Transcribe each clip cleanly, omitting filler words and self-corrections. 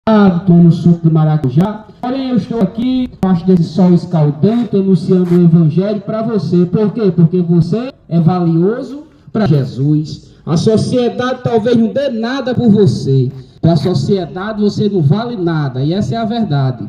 Estou no suco do maracujá. Porém, eu estou aqui, debaixo desse sol escaldante, anunciando o Evangelho para você. Por quê? Porque você é valioso para Jesus. A sociedade talvez não dê nada por você. Para a sociedade você não vale nada. E essa é a verdade.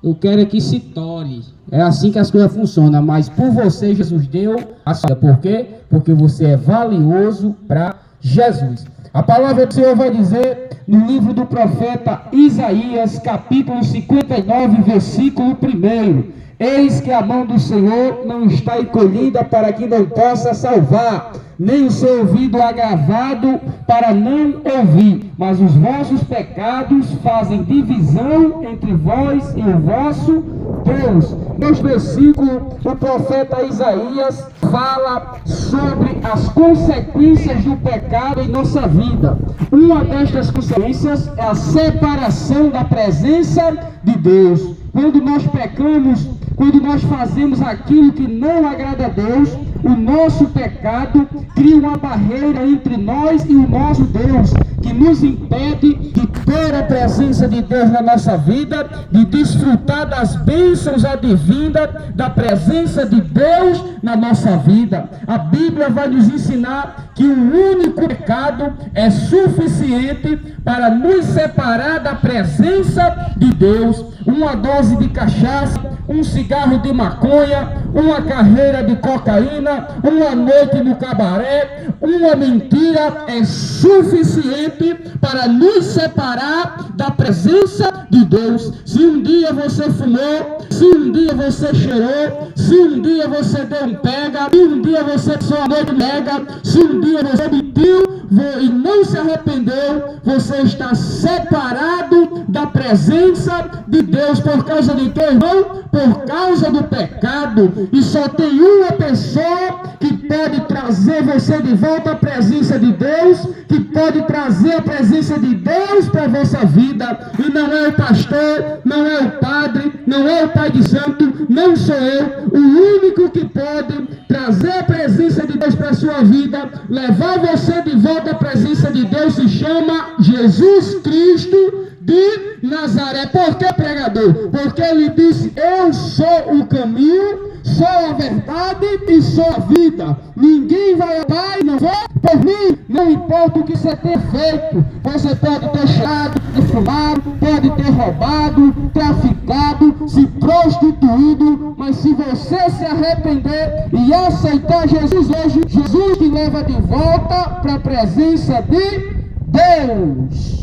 Eu quero que se torne. É assim que as coisas funcionam. Mas por você, Jesus deu a sua. Por quê? Porque você é valioso para Jesus. A palavra do Senhor vai dizer no livro do profeta Isaías, capítulo 59, versículo 1: Eis que a mão do Senhor não está encolhida para que não possa salvar, nem o seu ouvido agravado para não ouvir, mas os vossos pecados fazem divisão entre vós e o vosso Deus. Neste versículo, o profeta Isaías fala sobre as consequências do pecado em nossa vida. Uma destas consequências é a separação da presença de Deus. Quando nós pecamos, quando nós fazemos aquilo que não agrada a Deus, o nosso pecado cria uma barreira entre nós e o nosso Deus, que nos impede de ter a presença de Deus na nossa vida, de desfrutar das bênçãos advindas da presença de Deus na nossa vida. A Bíblia vai nos ensinar que um único pecado é suficiente para nos separar da presença de Deus. Uma dose de cachaça, um cigarro de maconha, uma carreira de cocaína, uma noite no cabaré, uma mentira é suficiente para nos separar da presença de Deus. Se um dia você fumou, se um dia você cheirou, se um dia você deu um pega, se um dia você só a noite pega, se um dia você mentiu e não se arrependeu, você está separado da presença de Deus. Por causa de quê, irmão? Por causa do pecado. E só tem uma pessoa que pode trazer você de volta à presença de Deus, que pode trazer a presença de Deus para a vossa vida. E não é o pastor, não é o padre, não é o pai de santo, não sou eu. O único que pode trazer a presença de Deus para a sua vida, levar você de volta à presença de Deus, se chama Jesus Cristo de Nazaré. Por que, pregador? Porque ele disse: eu sou o caminho, sou a verdade e sou a vida. Ninguém vai ao Pai, não vai por mim. Não importa o que você tenha feito. Você pode ter cheirado, ter fumado, pode ter roubado, traficado, se prostituído, mas se você se arrepender e aceitar Jesus hoje, Jesus te leva de volta para a presença de Deus.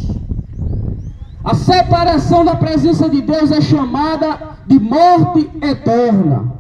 A separação da presença de Deus é chamada de morte eterna.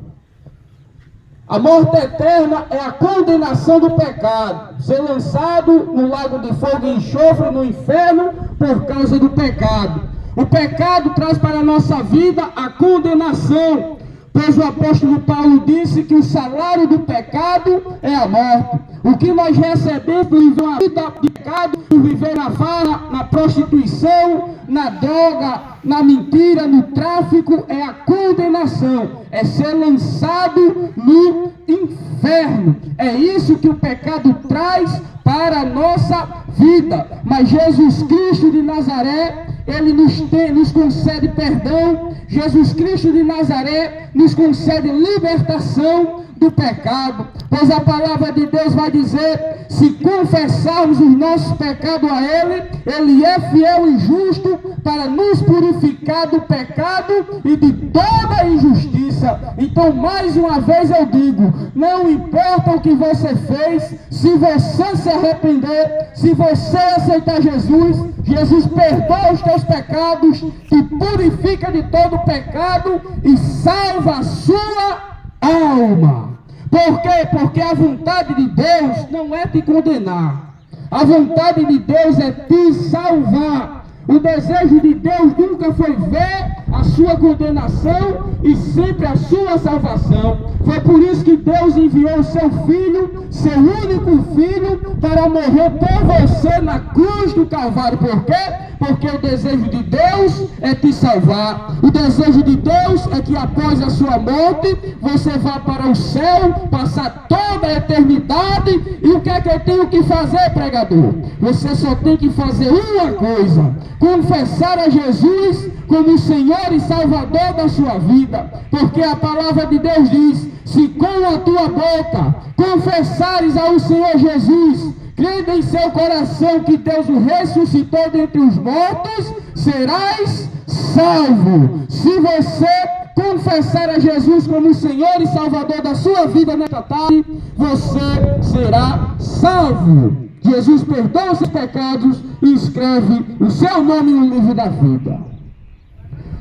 A morte eterna é a condenação do pecado, ser lançado no lago de fogo e enxofre no inferno por causa do pecado. O pecado traz para a nossa vida a condenação, pois o apóstolo Paulo disse que o salário do pecado é a morte. O que nós recebemos por viver uma vida de pecado, por viver na farra, na prostituição, na droga, na mentira, no tráfico, é a condenação, é ser lançado no inferno. É isso que o pecado traz para a nossa vida. Mas Jesus Cristo de Nazaré, ele nos concede perdão. Jesus Cristo de Nazaré nos concede libertação do pecado, pois a palavra de Deus vai dizer: se confessarmos os nossos pecados a Ele, Ele é fiel e justo para nos purificar do pecado e de toda injustiça. Então, mais uma vez eu digo, não importa o que você fez, se você se arrepender, se você aceitar Jesus, Jesus perdoa os teus pecados, te purifica de todo pecado e salva a sua alma. Por quê? Porque a vontade de Deus não é te condenar. A vontade de Deus é te salvar. O desejo de Deus nunca foi ver a sua condenação e sempre a sua salvação. Foi por isso que Deus enviou o seu Filho, seu único Filho, para morrer por você na cruz do Calvário. Por quê? Porque o desejo de Deus é te salvar. O desejo de Deus é que após a sua morte, você vá para o céu, passar toda a eternidade. E o que é que eu tenho que fazer, pregador? Você só tem que fazer uma coisa: confessar a Jesus como o Senhor e Salvador da sua vida. Porque a palavra de Deus diz: se com a tua boca confessares ao Senhor Jesus, crendo em seu coração que Deus o ressuscitou dentre os mortos, serás salvo. Se você confessar a Jesus como o Senhor e Salvador da sua vida nesta tarde, você será salvo. Jesus perdoa os seus pecados e escreve o seu nome no livro da vida.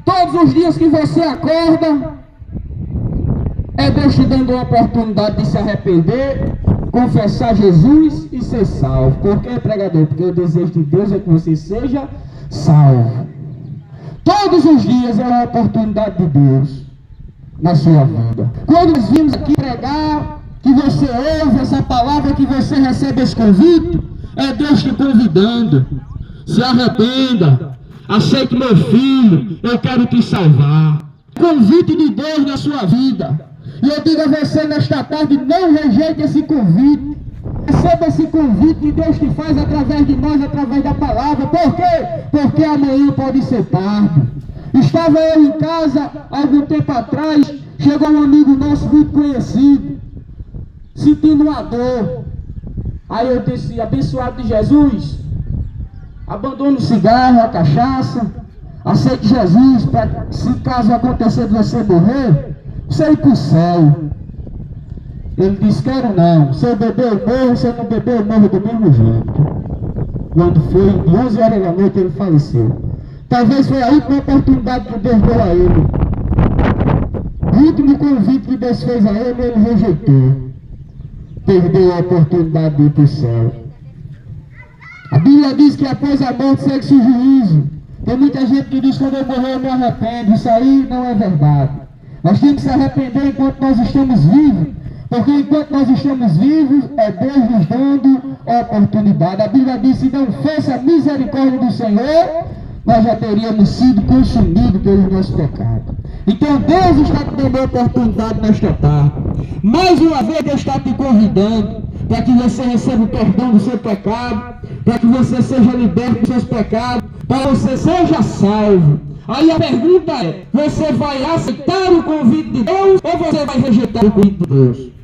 Todos os dias que você acorda, é Deus te dando uma oportunidade de se arrepender, confessar Jesus e ser salvo. Por que, pregador? Porque o desejo de Deus é que você seja salvo. Todos os dias é uma oportunidade de Deus na sua vida. Quando nós vimos aqui pregar, que você ouve essa palavra, que você recebe esse convite, é Deus te convidando. Se arrependa, aceite meu filho, eu quero te salvar. Convite de Deus na sua vida. E eu digo a você nesta tarde: não rejeite esse convite. Receba esse convite que Deus te faz através de nós, através da palavra. Por quê? Porque amanhã pode ser tarde. Estava eu em casa, algum tempo atrás, chegou um amigo nosso muito conhecido, sentindo uma dor. Aí eu disse: abençoado de Jesus, abandone o cigarro, a cachaça, aceite Jesus, para se caso acontecer de você morrer, você ir para o céu. Ele disse: quero não, se eu beber eu morro, se eu não beber eu morro do mesmo jeito. Quando foi de 11 horas da noite, ele faleceu. Talvez foi a última oportunidade que Deus deu a ele. O último convite que Deus fez a ele, ele rejeitou. Perdeu a oportunidade de ir para o céu. A Bíblia diz que após a morte segue-se o juízo. Tem muita gente que diz: quando eu morrer eu me arrependo. Isso aí não é verdade. Nós temos que se arrepender enquanto nós estamos vivos. Porque enquanto nós estamos vivos, é Deus nos dando a oportunidade. A Bíblia diz: se não fosse a misericórdia do Senhor, nós já teríamos sido consumidos pelos nossos pecados. Então Deus está te dando a oportunidade nesta tarde. Mais uma vez Deus está te convidando para que você receba o perdão do seu pecado, para que você seja liberto dos seus pecados, para que você seja salvo. Aí a pergunta é: você vai aceitar o convite de Deus ou você vai rejeitar o convite de Deus?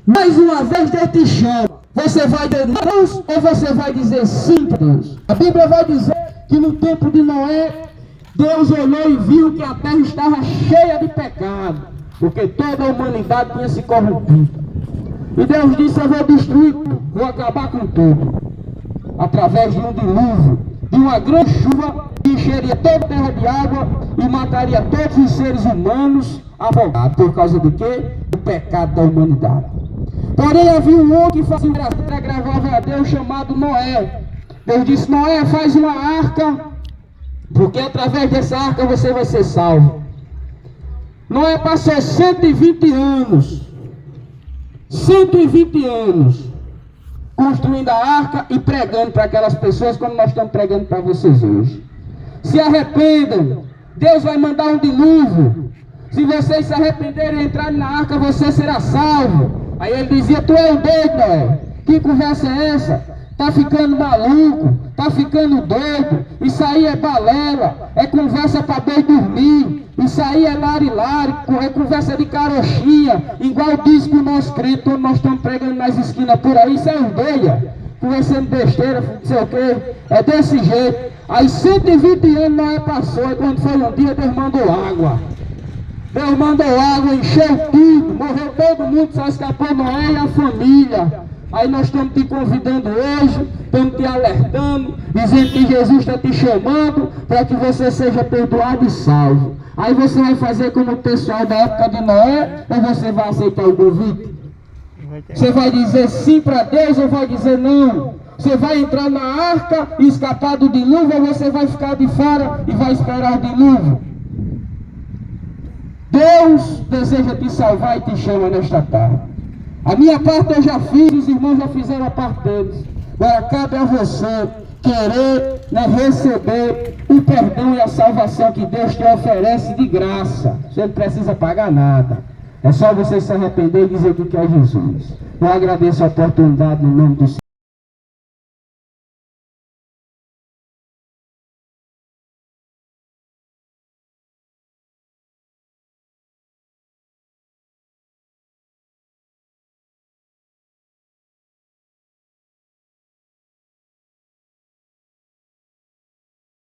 Mais uma vez Deus te chama. Você vai dizer Deus ou você vai dizer sim para Deus? A Bíblia vai dizer que no tempo de Noé, Deus olhou e viu que a terra estava cheia de pecado, porque toda a humanidade tinha se corrompido. E Deus disse: eu vou destruir tudo, vou acabar com tudo, através de um dilúvio, de uma grande chuva que encheria toda a terra de água e mataria todos os seres humanos afogados. Por causa do quê? Do pecado da humanidade. Porém havia um homem que fazia uma agravava a Deus, chamado Noé. Deus disse: Noé, faz uma arca, porque através dessa arca você vai ser salvo. Noé passou 120 anos construindo a arca e pregando para aquelas pessoas, como nós estamos pregando para vocês hoje. Se arrependam, Deus vai mandar um dilúvio. Se vocês se arrependerem e entrarem na arca, você será salvo. Aí ele dizia: tu é um doido, Noé. Que conversa é essa? Tá ficando maluco, tá ficando doido. Isso aí é balela, é conversa para doido dormir. Isso aí é lari-lari, é conversa de carochinha. Igual diz que o nosso crente, quando nós estamos pregando nas esquinas por aí, isso é ordeia, conversando besteira, não sei o que. É desse jeito. Aí 120 anos Noé passou, e quando foi um dia, Deus mandou água. Deus mandou água, encheu tudo, morreu todo mundo, só escapou Noé e a família. Aí nós estamos te convidando hoje, estamos te alertando, dizendo que Jesus está te chamando para que você seja perdoado e salvo. Aí você vai fazer como o pessoal da época de Noé, ou você vai aceitar o convite? Você vai dizer sim para Deus ou vai dizer não? Você vai entrar na arca e escapar do dilúvio, ou você vai ficar de fora e vai esperar o dilúvio? Deus deseja te salvar e te chama nesta tarde. A minha parte eu já fiz, os irmãos já fizeram a parte deles. Agora cabe a você querer, né, receber o perdão e a salvação que Deus te oferece de graça. Você não precisa pagar nada. É só você se arrepender e dizer que quer Jesus. Eu agradeço a oportunidade no nome do Senhor.